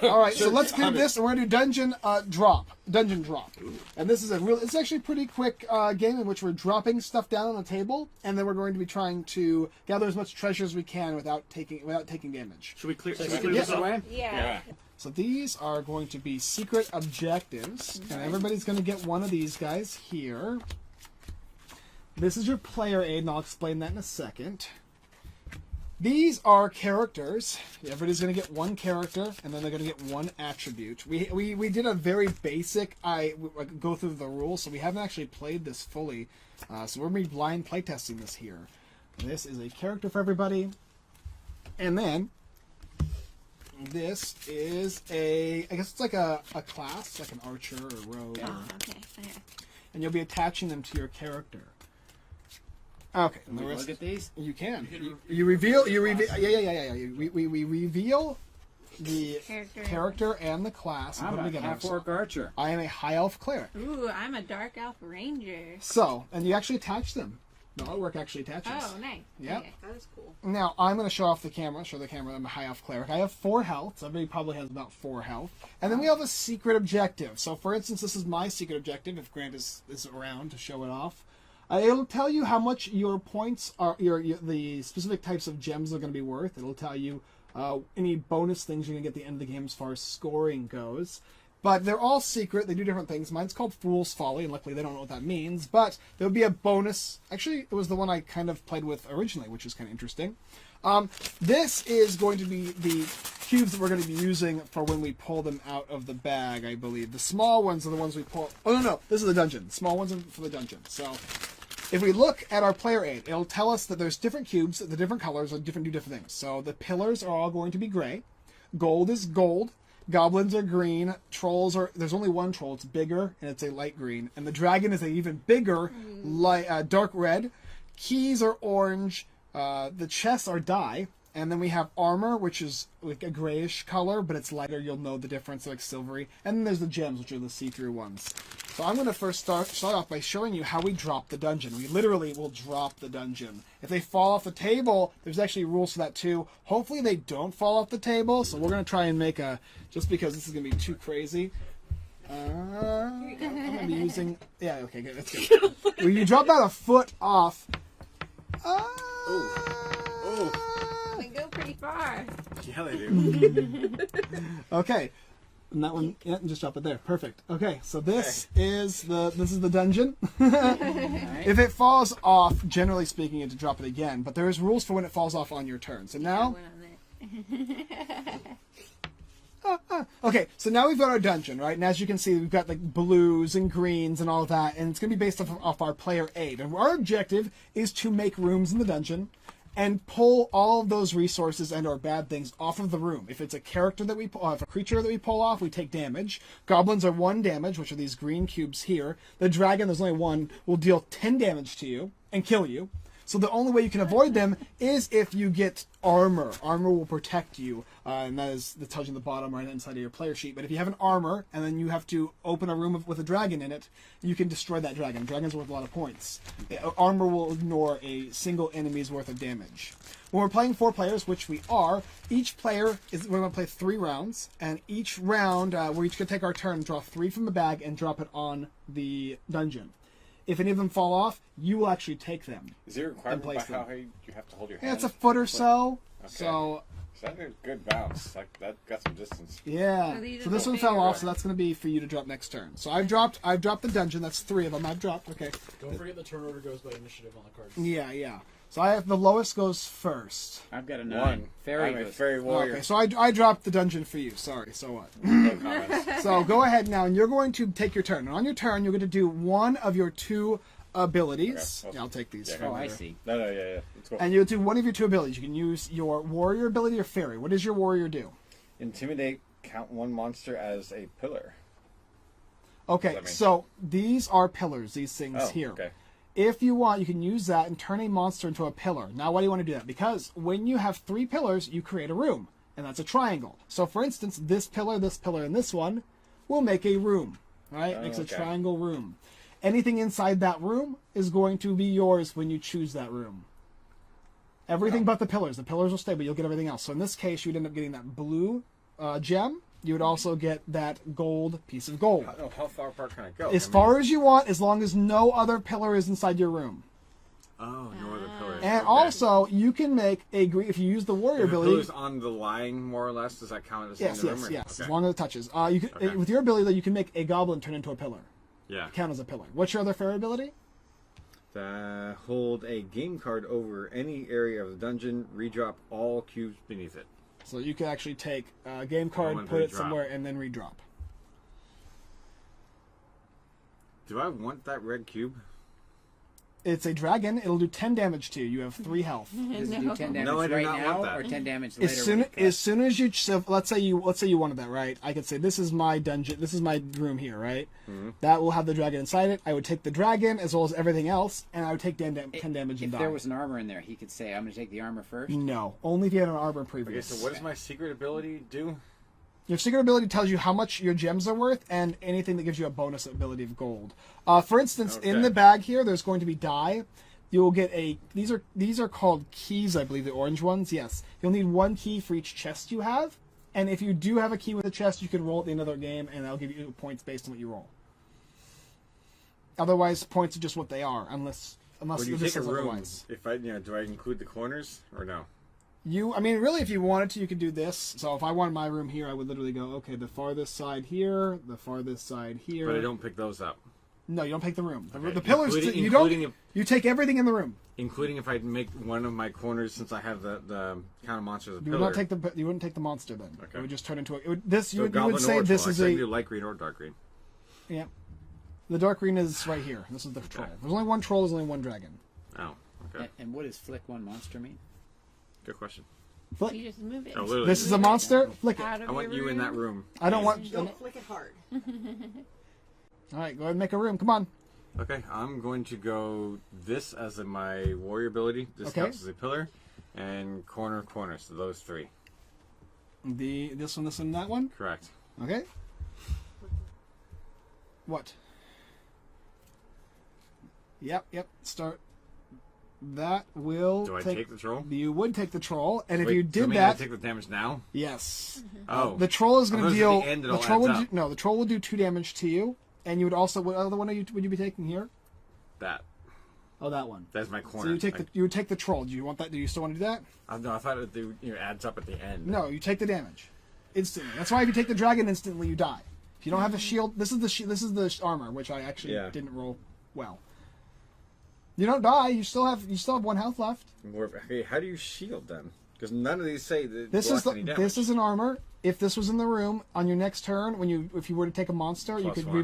All right, so let's do this. We're going to do dungeon drop. And this is it's actually a pretty quick game in which we're dropping stuff down on the table, and then we're going to be trying to gather as much treasure as we can without taking damage. Should we clear this away? Yeah. So these are going to be secret objectives, and everybody's going to get one of these guys here. This is your player aid, and I'll explain that in a second. These are characters. Everybody's going to get one character, and then they're going to get one attribute. We did a very basic, go through the rules, so we haven't actually played this fully. So we're going to be blind playtesting this here. This is a character for everybody. And then, this is I guess it's like a class, like an archer or rogue. Oh, okay. And you'll be attaching them to your character. Okay. Can we look at these? You can. You reveal. Yeah. We reveal the character and the class. I'm a half-orc archer. I am a high elf cleric. Ooh, I'm a dark elf ranger. So, and you actually attach them. The artwork actually attaches. Oh, nice. Yeah. Okay. That is cool. Now, I'm going to show the camera that I'm a high elf cleric. I have 4 health. So everybody probably has about 4 health. And then we have a secret objective. So, for instance, this is my secret objective, if Grant is around to show it off. It'll tell you how much your points are, the specific types of gems are going to be worth. It'll tell you any bonus things you're going to get at the end of the game as far as scoring goes. But they're all secret. They do different things. Mine's called Fool's Folly, and luckily they don't know what that means. But there'll be a bonus. Actually, it was the one I kind of played with originally, which is kind of interesting. This is going to be the cubes that we're going to be using for when we pull them out of the bag, I believe. The small ones are the ones we pull... Oh, no. This is the dungeon. The small ones are for the dungeon. So... if we look at our player aid, it'll tell us that there's different cubes, the different colors, do different things. So the pillars are all going to be gray. Gold is gold. Goblins are green. Trolls are... there's only one troll. It's bigger, and it's a light green. And the dragon is an even bigger, dark red. Keys are orange. The chests are dye. And then we have armor, which is like a grayish color, but it's lighter. You'll know the difference, like silvery. And then there's the gems, which are the see-through ones. So I'm going to first start off by showing you how we drop the dungeon. We literally will drop the dungeon. If they fall off the table, there's actually rules for that too. Hopefully they don't fall off the table, so we're going to try and make just because this is going to be too crazy. I'm going to be using... yeah, okay, good. That's good. When you drop about a foot off... They go pretty far. Yeah, they do. Okay. And that one, yeah, just drop it there. Perfect. Okay, so this is the dungeon. If it falls off, generally speaking, you have to drop it again. But there is rules for when it falls off on your turn. So now... okay, so now we've got our dungeon, right? And as you can see, we've got like blues and greens and all that. And it's going to be based off our player aid. And our objective is to make rooms in the dungeon and pull all of those resources and or bad things off of the room. If it's a character that we pull off, a creature that we pull off, we take damage. Goblins are 1 damage, which are these green cubes here. The dragon, there's only 1, will deal 10 damage to you and kill you. So the only way you can avoid them is if you get armor. Armor will protect you, and that tells you in the bottom right inside of your player sheet. But if you have an armor, and then you have to open a room with a dragon in it, you can destroy that dragon. Dragons are worth a lot of points. Armor will ignore a single enemy's worth of damage. When we're playing 4 players, which we are, each player we're going to play 3 rounds, and each round we're each going to take our turn, draw 3 from the bag, and drop it on the dungeon. If any of them fall off, you will actually take them. Is there a requirement about how high you have to hold your hand? Yeah, it's a foot or so. Okay. So that's a good bounce. Like that got some distance. Yeah. So this one fell off, so that's going to be for you to drop next turn. So I've dropped the dungeon. That's 3 of them. I've dropped. Okay. Don't forget the turn order goes by initiative on the cards. Yeah. So I have the lowest goes first. I've got a 9. 1. Fairy I'm a goes. fairy warrior. Okay, so I dropped the dungeon for you. Sorry. So what? No comments. So go ahead now, and you're going to take your turn. And on your turn, you're going to do one of your 2 abilities. Okay. Yeah, I'll take these. Yeah, from Oh, I there. see. No, yeah. Let's go. And you'll do one of your 2 abilities. You can use your warrior ability or fairy. What does your warrior do? Intimidate. Count 1 monster as a pillar. Okay, so these are pillars, these things here. Okay. If you want, you can use that and turn a monster into a pillar. Now, why do you want to do that? Because when you have 3 pillars, you create a room, and that's a triangle. So, for instance, this pillar, and this one will make a room, right? Makes a triangle room. Anything inside that room is going to be yours when you choose that room. Everything but the pillars. The pillars will stay, but you'll get everything else. So in this case, you'd end up getting that blue gem, you would also get that gold piece of gold. How far apart can I go? As far as you want, as long as no other pillar is inside your room. Oh, no other pillars. And Okay. also, you can make a green if you use the warrior If the ability. pillar's on the line, more or less, does that count as in Yes, the yes, room? yes. Okay. As long as it touches. You can, Okay. with your ability, though, you can make a goblin turn into a pillar. Yeah. Count as a pillar. What's your other fair ability? Hold a game card over any area of the dungeon. Redrop all cubes beneath it. So you can actually take a game card, and put it redrop. somewhere, and then redrop. Do I want that red cube? It's a dragon. It'll do 10 damage to you. You have 3 health. Does it do 10 damage No, I do right not now want that. or 10 damage later? As soon as you so let's say you wanted that, right? I could say this is my dungeon. This is my room here, right? Mm-hmm. That will have the dragon inside it. I would take the dragon as well as everything else, and I would take 10 damage and If die. there was an armor in there, he could say, "I'm going to take the armor first." No, only if you had an armor Okay, previous. so what does my secret ability do? Your secret ability tells you how much your gems are worth and anything that gives you a bonus ability of gold. For instance, in Okay. the bag here, there's going to be dye. You will get these are called keys, I believe, the orange ones. Yes, you'll need 1 key for each chest you have, and if you do have a key with a chest, you can roll at the end of the game, and that'll give you points based on what you roll. Otherwise, points are just what they are, unless When you this take a says room, otherwise. if I, do I include the corners or no? I mean, really, if you wanted to, you could do this. So if I wanted my room here, I would literally go, okay, the farthest side here, the farthest side here. But I don't pick those up. No, you don't take the room. Okay. The pillars, Including- you don't. including You take everything in the room. Including if I make one of my corners, since I have the count of monsters a You pillar. would not take the. You wouldn't take the monster then. Okay. It would just turn into a. It would, this So you would goblin say or this troll. is I a. can do light green or dark green. Yeah. The dark green is right here. This is the troll. There's only one troll. There's only one dragon. Oh, okay. And what does flick one monster mean? Good question. Flick. You just move it. Oh, literally. This is a monster. Flick it. Out of I want your you in that room. I don't want. Don't flick it hard. All right, go ahead and make a room. Come on. Okay, I'm going to go this as my warrior ability. This Okay. counts as a pillar. And corner, so those 3. This one, and that one. Correct. Okay. What? Yep. Start. That will. Do I take the troll? You would take the troll, and if Wait, you so did mean that, I take the damage now? yes. Oh. The troll is going I to thought it was deal. at the end it The all troll adds will up. no. The troll will do 2 damage to you, and you would also. What other one would you be taking here? That. Oh, that one. That's my So corner. you would take the troll. Do you want that? Do you still want to do that? No, I thought it adds up at the end. No, you take the damage instantly. That's why if you take the dragon instantly, you die. If you don't have the shield, this is the armor, which I actually Yeah. didn't roll well. You don't die. You still have 1 health left. Okay, how do you shield then? Because none of these say that This block is any damage. this is an armor. If this was in the room on your next turn, if you were to take a monster, you Plus could 1.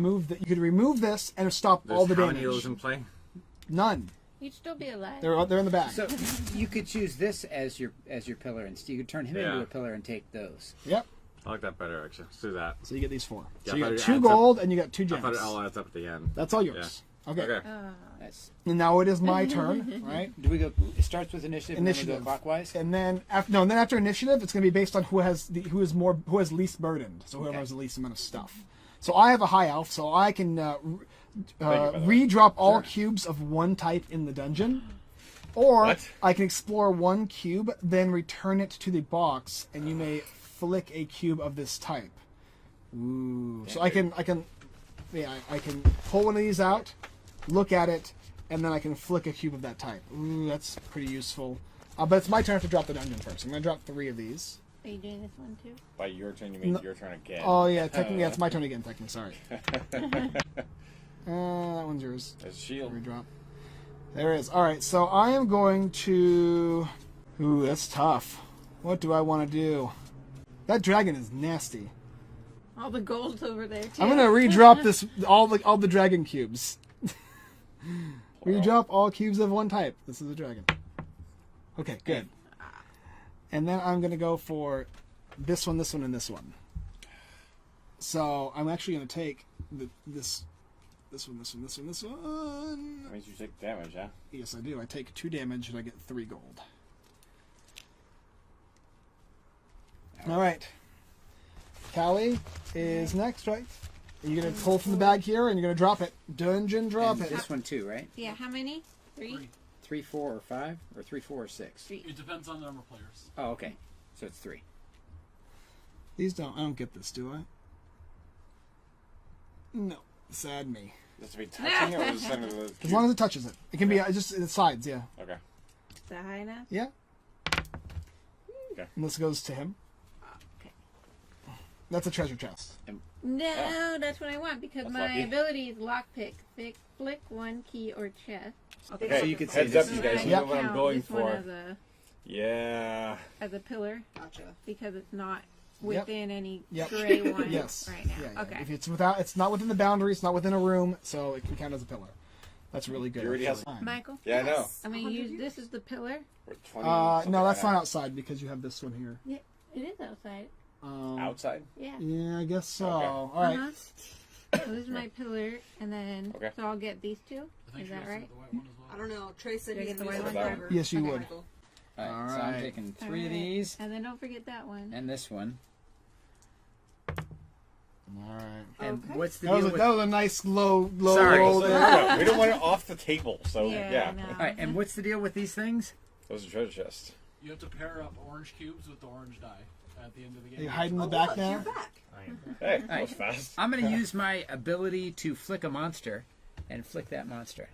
remove this and stop There's all the how damage. many of those in play? None. You'd still be alive. They're in the bag. So you could choose this as your pillar, and you could turn him into Yeah. a pillar and take those. Yep. I like that better, actually. Let's do that. So you get these 4. Yeah, So I you thought got it 2 adds up- gold and you got 2 I gems. thought it all adds up at the end. That's all yours. Okay. Okay. That's, And now it is my turn, right? do we go? It starts with initiative. And then we Initiative. go clockwise. And then after initiative, it's going to be based on who has least burdened. So whoever Okay. has the least amount of stuff. So I have a high elf, so I can by the way. redrop all cubes of one type in the dungeon, or What? I can explore 1 cube, then return it to the box, and you may flick a cube of this type. Ooh. So I can pull one of these out, look at it, and then I can flick a cube of that type. Ooh, that's pretty useful. But it's my turn to drop the dungeon first. I'm going to drop 3 of these. Are you doing this one too? By your turn, you mean No. your turn again. Oh, yeah, technically, it's my turn again, technically, sorry. That one's yours. There's a shield. Redrop. There it is. Alright, so I am going to... Ooh, that's tough. What do I want to do? That dragon is nasty. All the gold's over there too. I'm going to redrop this, all the dragon cubes. Redrop all cubes of one type. This is a dragon. Okay, good. And then I'm going to go for this one, and this one. So I'm actually going to take this one. That means you take damage, huh? Yes, I do. I take 2 damage and I get 3 gold. All right. Callie is next, right? You're going to pull from the bag here and you're going to drop it. Dungeon drop And it. this one too, right? Yeah, how many? 3? 3, 4, or 5, or 3, 4, or 6. 3. It depends on the number of players. Oh, okay. So it's 3. These don't. I don't get this, do I? No. Sad me. Does it be touching it or the center of the As cube? long as it touches it. It can be just the sides, yeah. Okay. Is that high enough? Yeah. Okay. And this goes to him. Okay. That's a treasure chest. No, that's what I want because That's my lucky. ability is lockpick. Flick one key or chest. Okay, so you can say Heads up, this you is guys. I You Yep. know what I'm count going this one for. Yeah. as a pillar Gotcha. because it's not within any Yep. gray one Yes. right now. Yeah, yeah. Okay. If it's not within the boundaries, it's not within a room, so it can count as a pillar. That's really good. You already have- actually. Michael, Yeah, I know. I'm going to use this as the pillar. We're 20 No, something that's right not now. outside because you have this one here. Yeah, it is outside. Outside? Yeah. Yeah, I guess so. Okay. All right. Uh-huh. So this is my pillar, and then Okay. so I'll get these two. I think Is she that has right? the white one as well. I don't know. Trey said Do I he's get the using white one? fiber. Yes, you Okay. would. Michael. All right, so Alright. I'm taking All 3 of right. these And then don't forget that one. and this one. All right. And Okay. what's the That was, deal a, with? that was a nice low Sorry. roll So, there. yeah, we don't want it off the table, so Yeah, I know. All right, and what's the deal with these things? Those are treasure chests. You have to pair up orange cubes with the orange die at the end of the game. Are you hiding in the Oh, back look, now? you're back. Hey, that was fast. I'm going to use my ability to flick a monster and flick that monster.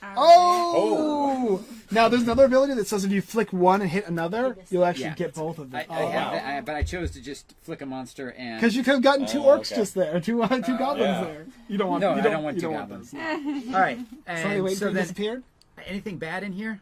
Oh! Now there's another ability that says if you flick one and hit another, you'll actually Yeah. get both of them. I have wow. that, but I chose to just flick a monster and. Because you could have gotten two Oh, orcs okay. just there, two goblins yeah. there. You don't want. No, you I don't want you two don't goblins. those. All right, Somebody and waiting so till he then disappeared. anything bad in here?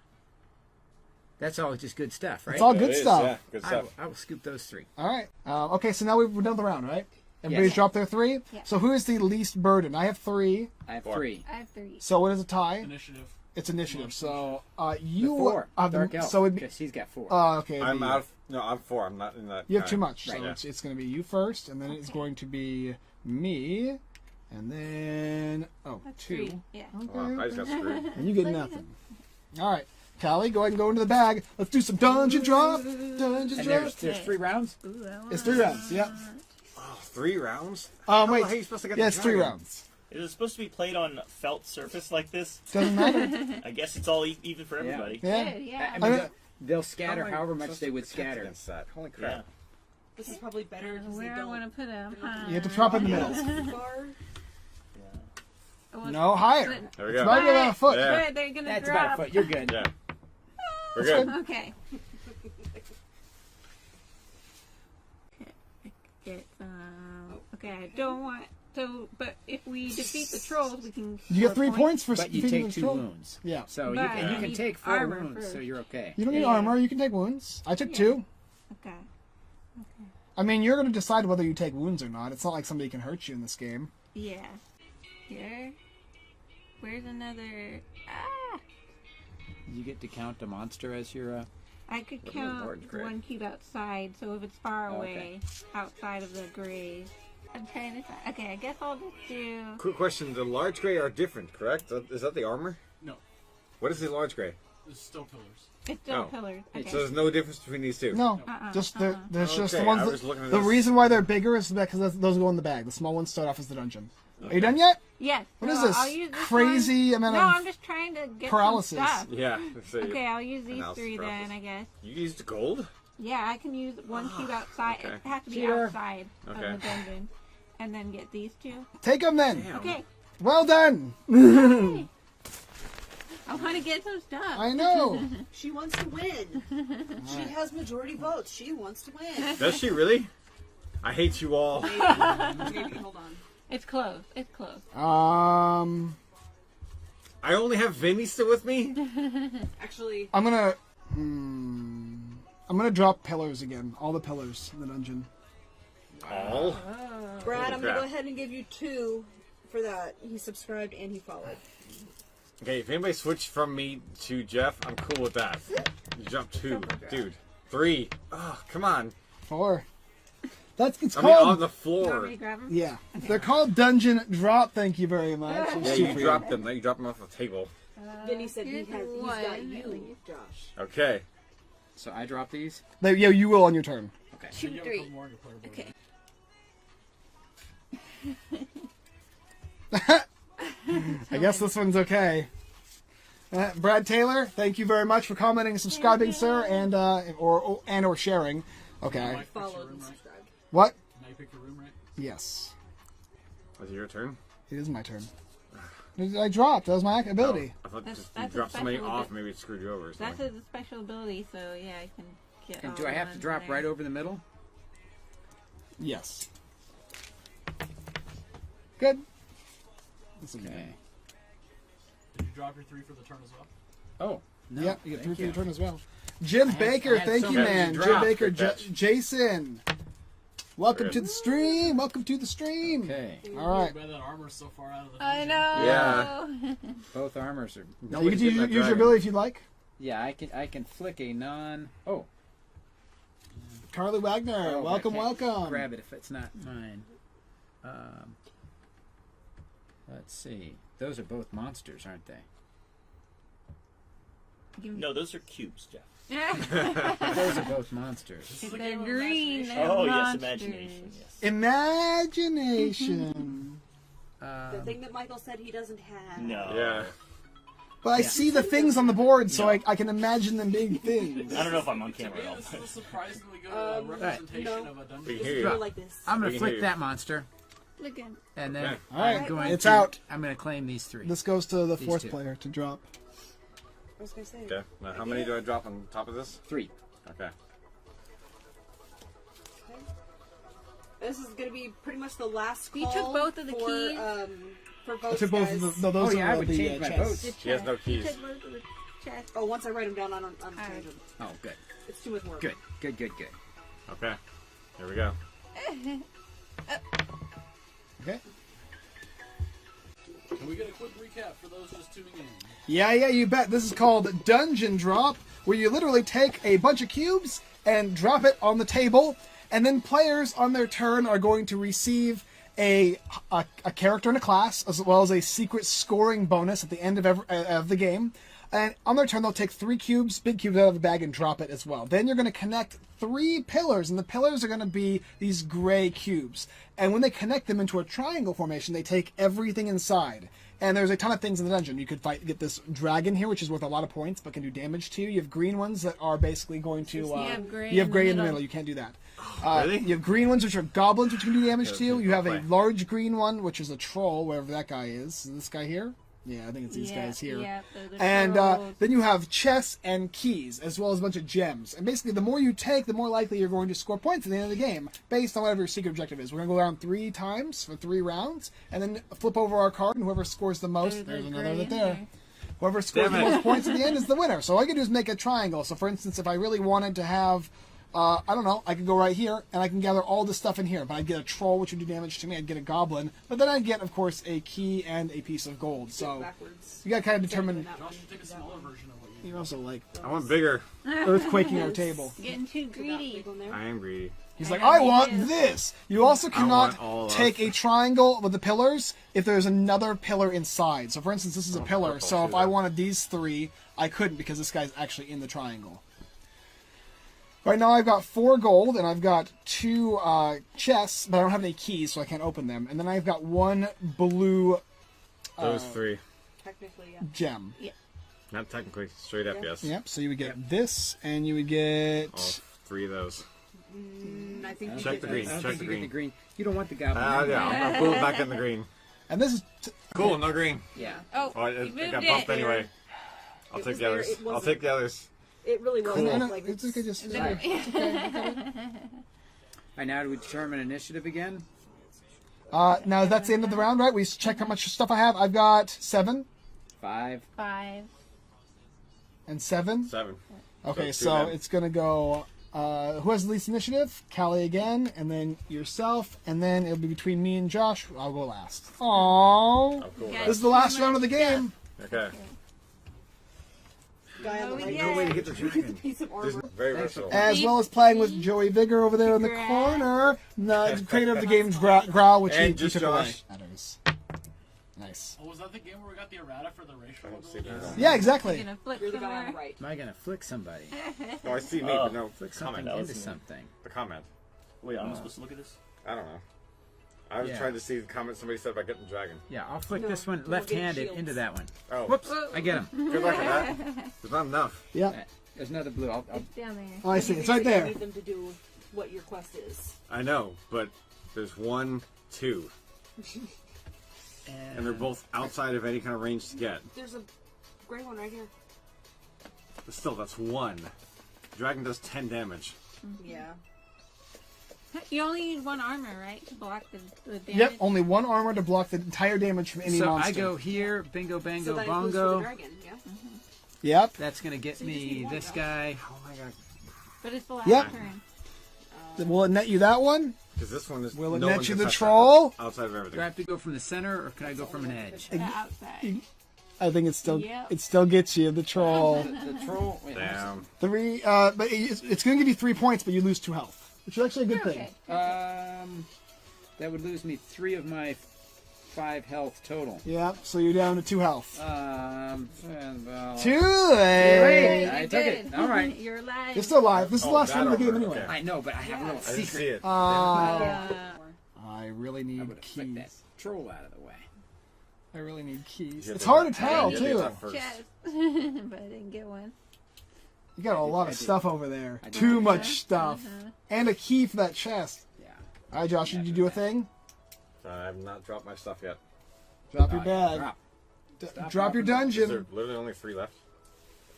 That's all just good stuff, right? It's all It good is, stuff. Yeah, good I stuff. will, I will scoop those 3. All right. Okay, so now we're done with the round, right? Everybody's Yes. dropped their 3. Yeah. So who is the least burden? I have 3. I have 4. 3. I have 3. So what is a tie? Initiative. It's initiative. So you 4. have Dark Elf. so it'd be, Because he's got 4. okay. it'd I'm be- out of. No, I'm 4. I'm not in that. You have too time. much. So Right. it's going to be you first, and then it's going to be me, and then That's 2. 3. Yeah. Wow, I just got screwed. And you get nothing. All right, Callie, go ahead and go into the bag. Let's do some dungeon drop. Dungeon And drop. there's 3 rounds? Ooh, I want It's 3 rounds. Yep. Oh, 3 rounds? Wait. How are you supposed to get Yeah, the it's 3 dragon? rounds. Is it supposed to be played on felt surface like this? Doesn't matter. I guess it's all even for everybody. Yeah. Good, yeah. I mean, I- they'll scatter How am I however much supposed they to would protect scatter. against that? Holy Yeah. crap. This is probably better because they Where I don't. want to put them? You have to drop in the middle. Too far. No, higher. There we It's go. not even about a foot. Yeah. Good, they're gonna That's drop. about a foot. You're good. Yeah. We're good. Okay. Get okay, I don't want so. But if we defeat the trolls, we can. You get 3 points for But you defeating take the 2 troll. wounds. Yeah. So But you you can need take 4 armor wounds, so first. you're okay. You don't need Yeah. armor. You can take wounds. I took 2. Okay. I mean, you're going to decide whether you take wounds or not. It's not like somebody can hurt you in this game. Yeah. Here. Where's another? Ah! You get to count a monster as your. I could What about count large gray? 1 cube outside, so if it's far Oh, away, outside of the grays. I'm trying to find. Okay, I guess I'll just do. Quick question: the large gray are different, correct? Is that the armor? No, What is the large gray? it's still pillars. It's still Oh. pillars. It's Okay. So there's no difference between these two. No, Uh-uh, just uh-uh. there's just the Okay, ones. I was looking at The this. reason why they're bigger is because those go in the bag. The small ones start off as the dungeon. Are you done yet? Yes. What is so this? I'll use this Crazy one. amount No, of I'm just trying to get paralysis. some stuff. Yeah. So Okay, I'll use these Analysis 3 paralysis. then, I guess. You used gold? Yeah, I can use 1 cube outside. okay. It has to be Cheater. outside of Okay. the dungeon. And then get these 2. Take them then. Okay. Well done. I want to get some stuff. I know. She wants to win. She has majority votes. She wants to win. Does she really? I hate you all. Maybe, hold on. It's close. It's close. I only have Vinny still with me. Actually, I'm gonna drop pillars again. All the pillars in the dungeon. All. Brad, I'm gonna crap. go ahead and give you 2 for that. He subscribed and he followed. Okay, if anybody switched from me to Jeff, I'm cool with that. You jumped 2, dude. 3. Oh, come on. 4. It's I mean, on called. the You want floor. me to grab them? Yeah, they're called dungeon drop. Thank you very much. Yeah, you dropped them. Now you dropped them off the table. Vinny said he's here's got one, at you, least. Josh. Okay. So I drop these. Yeah, you will on your turn. Okay. You have a 3. couple more on your player board. Okay. I guess this one's okay. Brad Taylor, thank you very much for commenting and subscribing, sir, and or sharing. Okay. Followed and subscribed. What? Now you pick your room, right? Yes. Was it your turn? It is my turn. I dropped. That was my ability. I thought That's- just that's you a dropped somebody special off, bit. maybe it screwed you over or something. That's a special ability, so yeah, I can get. And all do I the have to ones drop there. right over the middle? Yes. Good. This will be Okay. Did you drop your 3 for the turn as well? Oh, no. Yep, you get 3 thank for your you. turn as well. Jim Baker, I had thank so you, many man. to Jim drop. Baker, Good catch. Jason. Welcome Good. to the stream. Welcome to the stream. Okay. All right. Too bad that armor's so far out of the I dungeon. know. Yeah. Both armors are. Now, you Nobody's can getting use that your dragon. ability if you'd like. Yeah, I can flick a non. Oh. Carly Wagner, Oh, welcome, I can't welcome. Grab it if it's not mine. Let's see. Those are both monsters, aren't they? No, those are cubes, Jeff. Those are both monsters. This is a They're game of green. imagination. They're Oh, yes, monsters. imagination. Yes. Imagination. The thing that Michael said he doesn't have. No. Yeah. But I see the things on the board, so I can imagine them being things. I don't know if I'm on To camera me, at all. this is a surprisingly good representation no. of a We dungeon. can It's hear really you. like this. I'm We gonna can flick hear you. that monster, Look at. and then Okay. All right, I'm going. it's to, out. I'm gonna claim these 3. This goes to the These 4th two. player to drop. I was gonna say. Okay. Now, how many do I drop on top of this? 3. Okay. Okay. This is gonna be pretty much the last call. You took both of the for, keys? For I votes, took both guys. of the. No, those Oh, yeah, are I would the change my chests. votes. The She has no chest. keys. Took most of the chest. Oh, once I write them down, I'm Alright. change them. Oh, good. It's too much work. Good. Good. Good. Good. Okay. Here we go. Okay. Can we get a quick recap for those just tuning in? Yeah, you bet. This is called Dungeon Drop, where you literally take a bunch of cubes and drop it on the table, and then players on their turn are going to receive a character in a class, as well as a secret scoring bonus at the end of the game. And on their turn, they'll take 3 cubes, big cubes out of the bag, and drop it as well. Then you're going to connect 3 pillars, and the pillars are going to be these gray cubes. And when they connect them into a triangle formation, they take everything inside. And there's a ton of things in the dungeon. You could get this dragon here, which is worth a lot of points, but can do damage to you. You have green ones that are basically going to... You have gray you have in the gray in the middle. middle. You can't do that. Really? You have green ones, which are goblins, which can do damage to you. Okay, You have a okay. large green one, which is a troll, wherever that guy is. Is this guy here? Yeah, I think it's these Yeah, guys here. yeah, those are And trolls. then you have chests and keys, as well as a bunch of gems. And basically, the more you take, the more likely you're going to score points at the end of the game, based on whatever your secret objective is. We're going to go around 3 times for 3 rounds, and then flip over our card, and whoever scores the most, there's another gray right in there. Whoever scores Damn the it. most points at the end is the winner. So all I can do is make a triangle. So, for instance, if I really wanted to have... I don't know, I could go right here, and I can gather all this stuff in here. But I'd get a troll, which would do damage to me. I'd get a goblin. But then I'd get, of course, a key and a piece of gold. So Backwards. you got to kind of determine... Josh, you take a smaller version of what you You also like I want bigger. earthquaking our table. Getting too greedy. I am greedy. He's I like, know, I me want too. this. You also cannot want all of take a triangle with the pillars if there's another pillar inside. So, for instance, this is a pillar. purple, So if too, I then. wanted these 3, I couldn't because this guy's actually in the triangle. Right now I've got 4 gold, and I've got 2 chests, but I don't have any keys, so I can't open them. And then I've got 1 blue Those 3. Technically, yeah. gem. Not technically. Straight up, yes. Yep, so you would get this, and you would get... All 3 of those. I think you Check get the those. green. I don't Check think the you get the green. green. You don't want the goblin. Yeah, I'm gonna pull it back in the green. And this is... Cool, no green. Yeah. Oh, Oh, you it moved got it. bumped anyway. I'll It take was the there, others. it I'll wasn't. take the others. It really was. No, no, Like, it's okay, just... Is that- All right, now do we determine initiative again? now that's the end of the round, right? We check how much stuff I have. I've got 7 5. 5. and 7. 7. Okay, So so two then. it's gonna go. Who has the least initiative? Callie again, and then yourself, and then it'll be between me and Josh. I'll go last. Aww. Oh, cool. Yeah. This is the last round of the game. Okay. guy on the Oh, right. yeah. No way to get the dragon. Piece of There's armor. very versatile. As well as playing with Joey Vigor over there in the corner, the creator of the game Growl, which he And just took away. Josh. Matters. Nice. Oh, was that the game where we got the errata for the racial I don't see abilities? that. Yeah, exactly. Gonna flip You're the guy on somewhere. the right. Am I gonna flick somebody? No, I see me, but no Flick something comment. into was me. something. The comment. Wait, I'm supposed to look at this? I don't know. I was Yeah. trying to see the comment somebody said about getting the dragon. Yeah, I'll flick No, this one we'll get left-handed shields. into that one. Oh, Whoops! Whoa. I get him. good luck with that. There's not enough. Yeah. There's another blue. I'll It's down there. Oh, I see. You It's right basically there. Need them to do what your quest is. I know, but there's 1, 2, and they're both outside of any kind of range to get. There's a gray one right here. But still, that's 1. Dragon does 10 damage. Yeah. You only need 1 armor, right, to block the damage? Yep, only 1 armor to block the entire damage from any So monster. I go here, bingo, bango, So that includes for the bongo. dragon, yeah? Yep. That's going to get So you just me need one, this Josh. guy. How am I gonna? But it's the last Yep. turn. Will it net you that one? Because this one is. Will it no net one you can the touch that. troll? Outside of everything. Do I have to go from the center, or can I go from an edge? The outside. I think it still Yep. gets you the troll. The troll. Wait, Damn. 3. But it's going to give you 3 points, but you lose 2 health, which is actually a good thing. Okay. That would lose me 3 of my 5 health total. Yeah. So you're down to 2 health. Well, Too Good, late. you're I took it. good. All right. You're alive. You're still alive. This is the last that turn of the game armor, anyway. okay. I know, but I have a little I didn't see secret. it. I really I need would have flicked that keys. troll out of the way. I really need keys. You It's have hard to do tell, you have to do too. that first. Chest. But I didn't get one. You got a lot I of did. stuff over there. I did. Too much stuff. And a key for that chest. Yeah. All right, Josh, did you do a thing? I have not dropped my stuff yet. Drop your bag. Drop. Drop your Is there dungeon. literally only 3 left?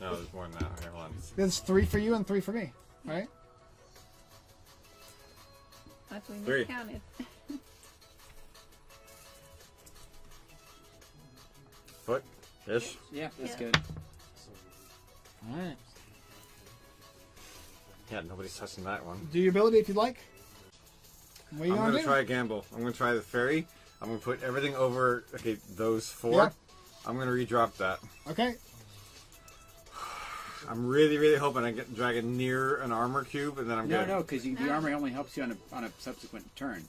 No, there's more than that. Okay, hold on. There's 3 for you and 3 for me. Right? That's when 3. you counted. Foot. Ish. Yeah, that's Yeah. good. All right. Yeah, nobody's touching that one. Do your ability if you'd like. What are you I'm gonna gonna do? try a gamble. I'm gonna try the fairy. I'm gonna put everything over. Okay, those 4. Yeah. I'm gonna redrop that. Okay. I'm really, really hoping I get the dragon near an armor cube, and then I'm No, good. no, because the armor only helps you on a subsequent turn.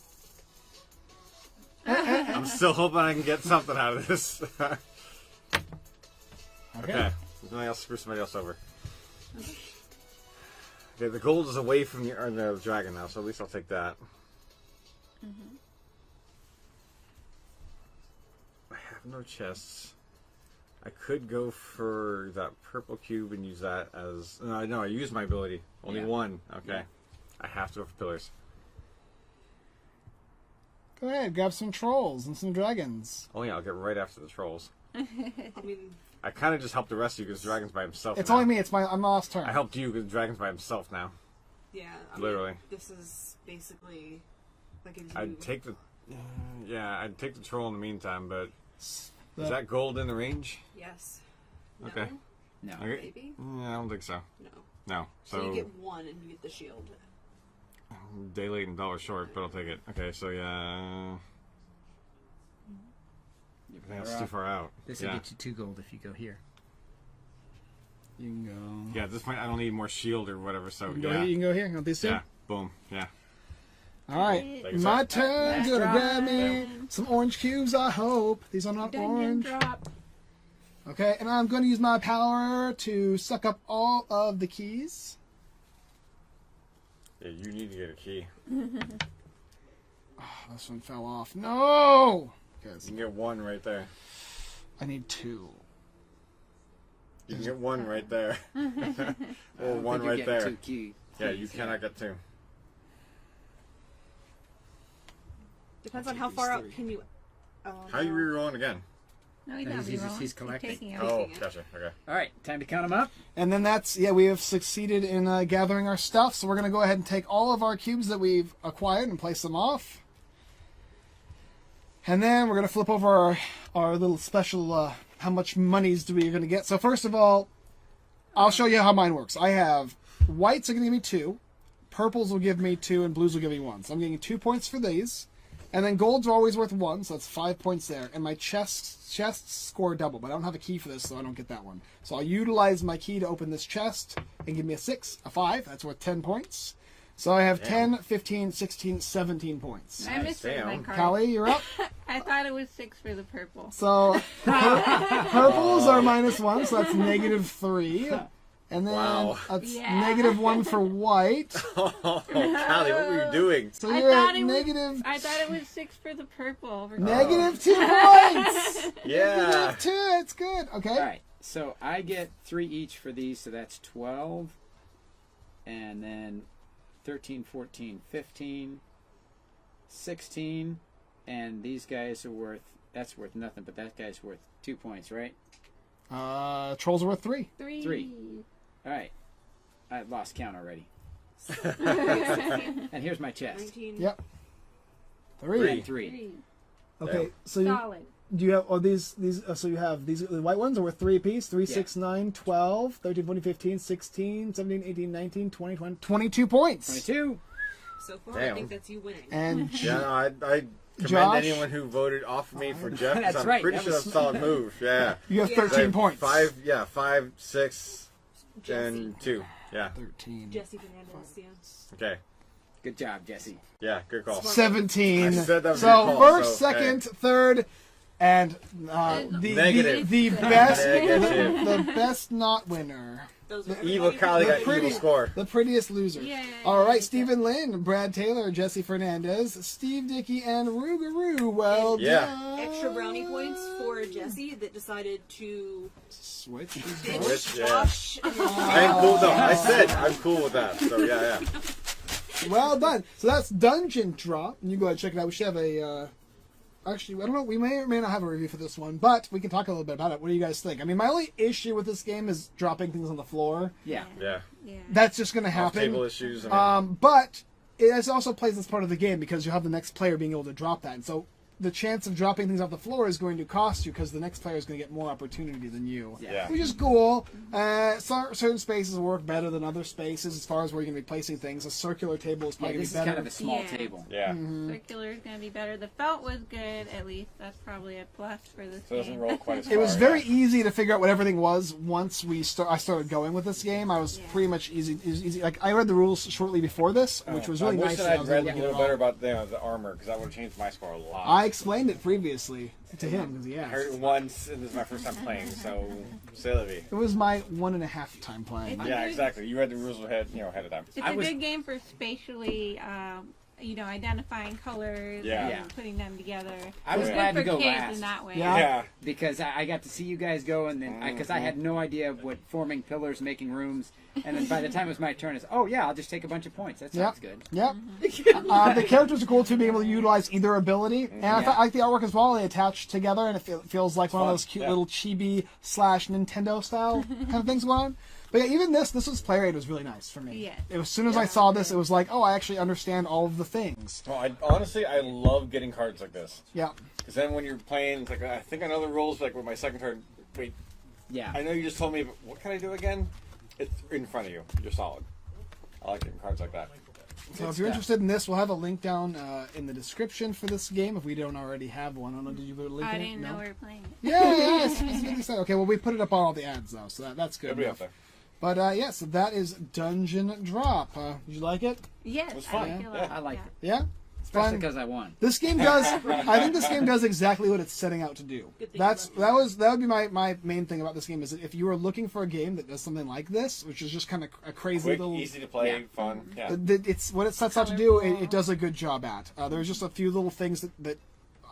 I'm still hoping I can get something out of this. Okay. Something else. Screw somebody else over. Okay, the gold is away from the dragon now, so at least I'll take that. I have no chests. I could go for that purple cube and use that as... No, I used my ability. Only Yeah. 1. Okay. Yeah. I have to go for pillars. Go ahead, grab some trolls and some dragons. Oh yeah, I'll get right after the trolls. I mean, I kind of just helped the rest of you because the dragon's by himself It's now. only me. I'm the last turn. I helped you because the dragon's by himself now. yeah. I Literally. Mean, this is basically like a I'd take the... Yeah, I'd take the troll in the meantime, but... The- Is that gold in the range? Yes. No? Okay. No. Okay. Maybe? I don't think so. No. No. So So, you get 1 and you get the shield. day late and dollar short, but I'll take it. Okay, so yeah... I think that's too far out. This will Yeah. get you 2 gold if you go here. You can go. Yeah, at this point I don't need more shield or whatever, so You can go yeah. here. You can go here. You want these two? Yeah, boom, yeah. All right. Like I My said. turn. Nice Gonna try. grab me some orange cubes, I hope. These are not Dungeon orange. drop. Okay, and I'm going to use my power to suck up all of the keys. Yeah, you need to get a key. Oh, this one fell off. No! You Guys, can get 1 right there. I need 2. You can get 1 right there. I Or don't 1 think you right get there. 2 keys. Yeah, you cannot get 2. Depends I'll on how take far these out 3. can you. How are you rerolling again? No, he's No, not he's rerolling. collecting. Taking Oh, everything. gotcha. Okay. All right, time to count them up. And then we have succeeded in gathering our stuff. So we're going to go ahead and take all of our cubes that we've acquired and place them off. And then we're going to flip over our little special, how much monies do we going to get. So first of all, I'll show you how mine works. I have whites are going to give me 2. Purples will give me 2, and blues will give me 1. So I'm getting 2 points for these. And then golds are always worth 1, so that's 5 points there. And my chests score double, but I don't have a key for this, so I don't get that one. So I'll utilize my key to open this chest and give me a 6, a 5. That's worth 10 points. So I have 10, 15, 16, 17 points. I misread my Damn. card. Callie, you're up. I thought it was 6 for the purple. So purples are -1, so that's -3. And then Wow. that's Yeah. -1 for white. Oh, Callie, what were you doing? So I you're thought at it was. negative I thought it was 6 for the purple. -2 points. Yeah. -2. It's good. Okay. All right, so I get 3 each for these, so that's 12. And then 13, 14, 15, 16, and these guys are worth. That's worth nothing, but that guy's worth 2 points, right? Trolls are worth 3. 3. All right. I lost count already. And here's my chest. 19. Yep. 3. 3. Okay, so you, Solid. do you have these so you have these the white ones are worth 3 apiece. 3, Yeah. 6, 9, 12, 13, 14, 15, 16, 17, 18, 19, 20, 21, 22 points. 22. So far, I Damn. think that's you winning. And Yeah, no, I commend Josh? anyone who voted off me for Jeff. 'Cause That's I'm right, pretty that sure was- that's a solid move. Yeah. you have Yeah. 13 points. 5, 6, Jesse. and 2. Yeah. 13. Jesse Fernandez, yeah. Okay. Good job, Jesse. Yeah, good call. 17. I said that was So a good call, first, so, second, third, and the Negative. the best Negative. the best not winner. Those were Evil everybody- Kylie got pretty- evil score. The prettiest loser. Yay. All right, Stephen Lynn, Brad Taylor, Jesse Fernandez, Steve Dickey, and Rougarou. Well Yeah. done. Extra brownie points for Jesse that decided to Switch. Which, yeah. Josh. And I'm cool though. I said I'm cool with that. So yeah. Well done. So that's Dungeon Drop. You go ahead and check it out. We should have a. Actually, I don't know. We may or may not have a review for this one, but we can talk a little bit about it. What do you guys think? I mean, my only issue with this game is dropping things on the floor. Yeah. Yeah. Yeah. That's just going to Off table happen. issues. I mean, But it also plays as part of the game because you have the next player being able to drop that. And so the chance of dropping things off the floor is going to cost you because the next player is going to get more opportunity than you. Yeah. Which is cool. Certain spaces work better than other spaces as far as where you're going to be placing things. A circular table is Yeah, probably going this to is be better. kind of a small Yeah. table. yeah. Circular is going to be better. The felt was good, at least. That's probably a plus for this So it doesn't game. roll quite as far. It was yeah. very easy to figure out what everything was once I started going with this game. I was Yeah. pretty much easy. It was easy. Like I read the rules shortly before this, which was really I wish nice. that and I I'd was read able a to get little it all. better about the armor because that would have changed my score a lot. I explained it previously to him because he I asked. heard it once, and this is my first time playing, so c'est la vie. It was my 1.5 time playing. It's a Yeah, good- exactly. You read the rules ahead of time. It's I a was- good game for spatially, identifying colors Yeah. and Yeah. putting them together. I was It's glad good to for go kids last. in that way. Yeah. Yeah. because I got to see you guys go, and then because I had no idea what forming pillars, making rooms, and then by the time it was my turn, it's I'll just take a bunch of points. That sounds good. Yep. The characters are cool too, being able to utilize either ability, and I like the artwork as well. They attach together, and it feels like one of those cute yeah. little chibi / Nintendo style kind of things going on. But yeah, even this was player aid was really nice for me. Yes. As soon as I saw this, it was like, oh, I actually understand all of the things. Well, I love getting cards like this. Yeah. Because then when you're playing, it's like, I think I know the rules, like with my second turn. Wait, Yeah. I know you just told me, but what can I do again? It's in front of you. You're solid. I like getting cards like that. So if you're interested in this, we'll have a link down in the description for this game if we don't already have one. I don't know, did you put a link I in it? didn't No? know we were playing it. Yeah, it's specifically said. Okay, well, we put it up on all the ads, though, so that's good It'll be up enough. there. But, yeah, so that is Dungeon Drop. Did you like it? Yes, It was fun. I, feel Yeah. like, I liked it, Yeah? especially Fun. because I won. This game does. I think this game does exactly what it's setting out to do. Good thing That about would be my main thing about this game is that if you were looking for a game that does something like this, which is just kind of a crazy Quick, little. easy to play, Yeah. fun. Yeah. It's what it sets out to do. Colorful. It does a good job at. There's just a few little things that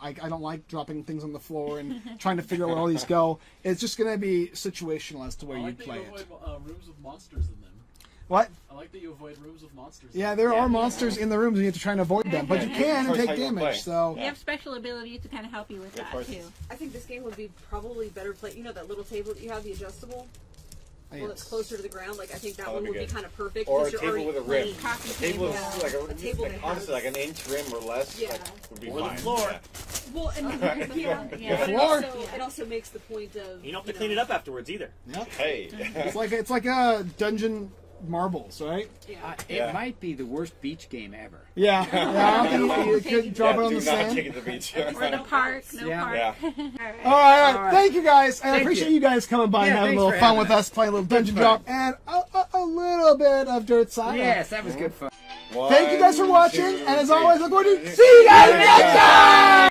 I don't like dropping things on the floor and trying to figure out where all these go. It's just going to be situational as to where I you like that play you it. avoid rooms with monsters in them. What? I like that you avoid rooms with monsters. Yeah, there are monsters in the rooms and you have to try and avoid them, but you can and Choice take how you wanna damage. play. So You have special abilities to kind of help you with that, choices. too. I think this game would be probably better played. You know that little table that you have, the adjustable? Well, yes. it's closer to the ground. Like, I think that Oh, one that'd would be be good. kind of perfect. Or a because you're table already with a playing. rim. Coffee A table table. is like A table like, that honestly has- like an inch rim or less. Yeah. Like, would be Or the fine. floor. Yeah. Well, and Yeah. but it Floor. it also makes the point of You don't have to clean it up afterwards either. Hey. It's like a dungeon marbles, right? Yeah. It Yeah. might be the worst beach game ever. Yeah. I don't think you could drop it on do the not sand. take it to the beach. Or the park, no Yeah. park. Yeah. All right. All right. Thank you guys, and I Thank appreciate you. you guys coming by and Yeah, having a thanks little for fun having with us. us, playing a little dungeon fun. drop and a little bit of Dirt Side. Yes, that was good fun. Thank you guys for One, watching, two, and as three. always, look forward to see you guys next time.